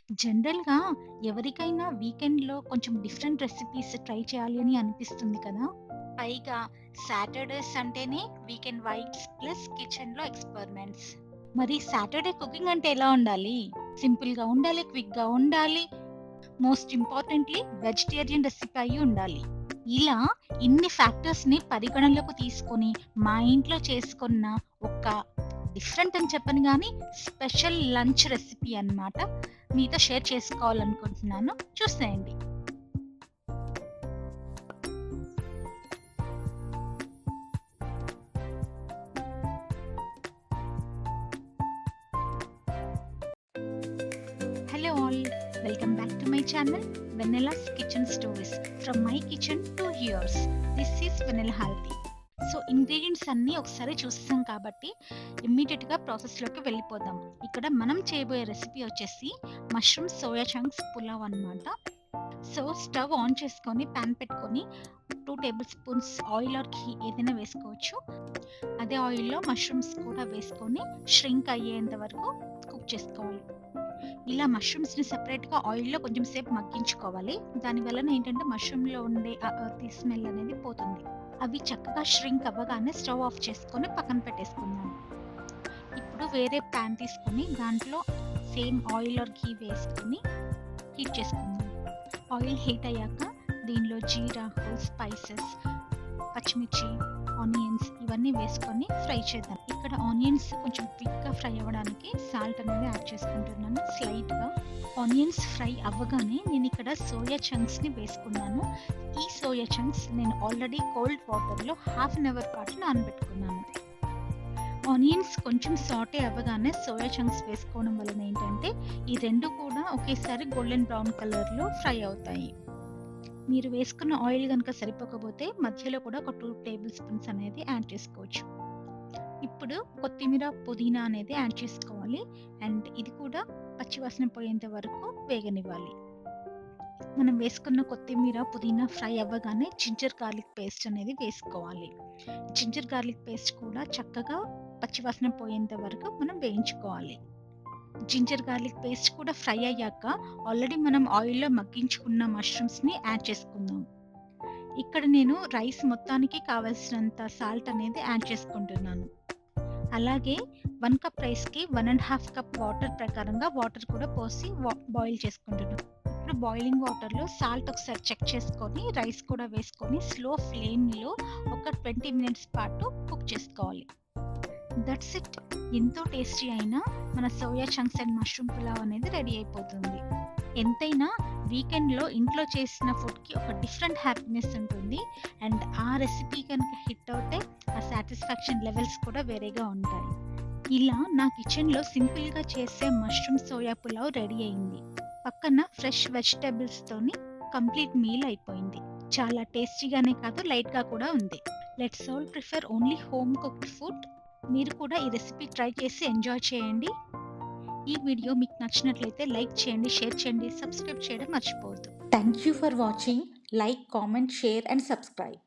జనరల్‌గా ఎవరికైనా వీకెండ్‌లో కొంచెం డిఫరెంట్ రెసిపీస్ ట్రై చేయాలి అని అనిపిస్తుంది కదా! పైగా సాటర్‌డేస్ అంటేనే వీకెండ్ వైబ్స్ ప్లస్ కిచెన్‌లో ఎక్స్‌పెరిమెంట్స్. మరి సాటర్‌డే కుకింగ్ అంటే ఎలా ఉండాలి? సింపుల్‌గా ఉండాలి, క్విక్‌గా ఉండాలి, మోస్ట్ ఇంపార్టెంట్‌లీ వెజిటేరియన్ రెసిపీ అయ్యి ఉండాలి. ఇలా ఇన్ని ఫ్యాక్టర్స్‌ని పరిగణనలోకి తీసుకొని మా ఇంట్లో చేసుకున్న ఒక డిఫరెంట్ అని చెప్పను గానీ, స్పెషల్ లంచ్ రెసిపీ అన్నమాట. మీతో షేర్ చేసుకోవాలనుకుంటున్నాను. చూసేయండి. Hello all! Welcome back to my channel Vennela's kitchen stories. From my kitchen to here's. This is Vennela Harathi. So, ingredients అన్నీ ఒకసారి చూసేసాం కాబట్టి ఇమ్మీడియేట్‌గా ప్రాసెస్‌లోకి వెళ్ళిపోదాం. ఇక్కడ మనం చేయబోయే రెసిపీ వచ్చేసి మష్రూమ్ సోయా చంక్స్ పులావ్ అన్నమాట. సో, స్టవ్ ఆన్ చేసుకొని పాన్ పెట్టుకొని 2 టేబుల్ స్పూన్స్ ఆయిల్ ఆర్ ఘీ ఏదైనా వేసుకోవచ్చు. అదే ఆయిల్‌లో మష్రూమ్స్ కూడా వేసుకొని ష్రింక్ అయ్యేంత వరకు కుక్ చేసుకోవాలి. ఇలా మష్రూమ్స్‌ని సెపరేట్‌గా ఆయిల్‌లో కొంచెం సేపు మగ్గించుకోవాలి. దాని వలన ఏంటంటే మష్రూమ్‌లో ఉండే ఆ ఎర్తీ స్మెల్ అనేది పోతుంది. అవి చక్కగా ష్రింక్ అవ్వగానే స్టవ్ ఆఫ్ చేసుకొని పక్కన పెట్టేసుకుందాం. ఇప్పుడు వేరే పాన్ తీసుకొని దాంట్లో సేమ్ ఆయిల్ ఆర్ ఘీ వేసుకొని హీట్ చేసుకుందాం. ఆయిల్ హీట్ అయ్యాక దీనిలో జీరా, హోల్ స్పైసెస్, పచ్చిమిర్చి, ఆనియన్స్ ఇవన్నీ వేసుకొని ఫ్రై చేద్దాం. ఇక్కడ ఆనియన్స్ కొంచెం క్విక్‌గా ఫ్రై అవ్వడానికి సాల్ట్ అనేది యాడ్ చేసుకుంటున్నాను స్లైట్‌గా. ఆనియన్స్ ఫ్రై అవ్వగానే నేనిక్కడ సోయా చంక్స్‌ని వేసుకున్నాను. ఈ సోయా చంక్స్ నేను ఆల్రెడీ కోల్డ్ వాటర్‌లో హాఫ్ అన్ అవర్ పాటు నానబెట్టుకున్నాను. ఆనియన్స్ కొంచెం సాటే అవ్వగానే సోయా చంక్స్ వేసుకోవడం వలన ఏంటంటే, ఈ 2 కూడా ఒకేసారి గోల్డెన్ బ్రౌన్ కలర్‌లో ఫ్రై అవుతాయి. మీరు వేసుకున్న ఆయిల్ గనుక సరిపోకపోతే మధ్యలో కూడా ఒక 2 టేబుల్ స్పూన్స్ అనేది యాడ్ చేసుకోవచ్చు. ఇప్పుడు కొత్తిమీర, పుదీనా అనేది యాడ్ చేసుకోవాలి. అండ్ ఇది కూడా పచ్చి వాసన పోయేంత వరకు వేగనివ్వాలి. మనం వేసుకున్న కొత్తిమీర, పుదీనా ఫ్రై అవ్వగానే జింజర్ గార్లిక్ పేస్ట్ అనేది వేసుకోవాలి. జింజర్ గార్లిక్ పేస్ట్ కూడా చక్కగా పచ్చి వాసన పోయేంత వరకు మనం వేయించుకోవాలి. జింజర్ గార్లిక్ పేస్ట్ కూడా ఫ్రై అయ్యాక ఆల్రెడీ మనం ఆయిల్‌లో మగ్గించుకున్న మష్రూమ్స్‌ని యాడ్ చేసుకుందాం. ఇక్కడ నేను రైస్ మొత్తానికి కావాల్సినంత సాల్ట్ అనేది యాడ్ చేసుకుంటున్నాను. అలాగే 1 కప్ రైస్‌కి 1 ½ కప్ వాటర్ ప్రకారంగా వాటర్ కూడా పోసి బాయిల్ చేసుకుంటున్నాను. ఇప్పుడు బాయిలింగ్ వాటర్‌లో సాల్ట్ ఒకసారి చెక్ చేసుకొని రైస్ కూడా వేసుకొని స్లో ఫ్లేమ్‌లో ఒక 20 మినిట్స్ పాటు కుక్ చేసుకోవాలి. That's it. ఎంతో టేస్టీ అయిన మన soya chunks and mushroom pulao అనేది రెడీ అయిపోతుంది. ఎంతైనా వీకెండ్‌లో ఇంట్లో చేసిన ఫుడ్‌కి ఒక డిఫరెంట్ హ్యాపీనెస్ ఉంటుంది. అండ్ ఆ రెసిపీ కనుక హిట్ అవుతే ఆ సాటిస్ఫాక్షన్ లెవెల్స్ కూడా వేరేగా ఉంటాయి. ఇలా నా కిచెన్‌లో సింపుల్‌గా చేసే మష్రూమ్ సోయా పులావ్ రెడీ అయింది. పక్కన ఫ్రెష్ వెజిటబుల్స్‌తోని కంప్లీట్ మీల్ అయిపోయింది. చాలా టేస్టీగానే కాదు లైట్‌గా కూడా ఉంది. Let's all prefer only home cooked food. మీరు కూడా ఈ రెసిపీ ట్రై చేసి ఎంజాయ్ చేయండి. ఈ వీడియో మీకు నచ్చినట్లయితే లైక్ చేయండి, షేర్ చేయండి, సబ్స్క్రైబ్ చేయడం మర్చిపోవద్దు. Thank you for watching. Like, comment, share, and subscribe.